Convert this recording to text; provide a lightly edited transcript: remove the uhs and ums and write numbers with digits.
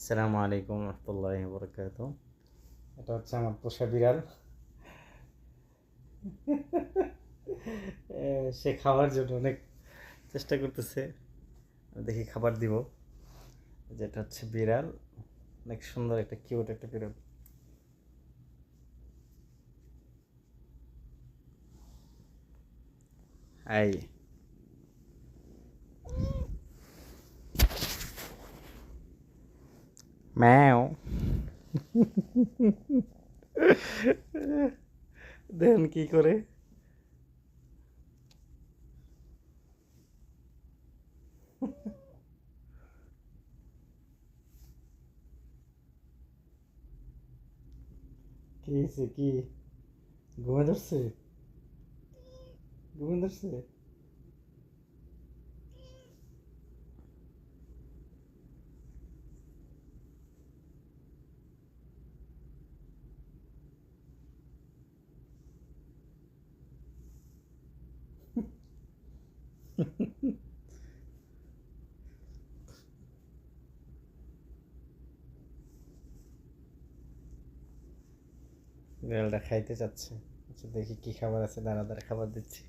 আসসালামু আলাইকুম রহমতুল্লাহি বরকাত। এটা হচ্ছে আমার পোষা বিড়াল। সে খাওয়ার জন্য অনেক চেষ্টা করতেছে। আমি দেখি খাবার দিব। যেটা হচ্ছে বিড়াল, অনেক সুন্দর একটা কিউট একটা বিড়াল। আই ম্যাও। দেখুন কি করে। কি হয়েছে কি? ঘুমে ধরছে? ঘুমে ধরছে? বিড়ালটা খাইতে চাচ্ছে। আচ্ছা দেখি কি খাবার আছে, দাঁড়া দাঁড়া খাবার দিচ্ছি।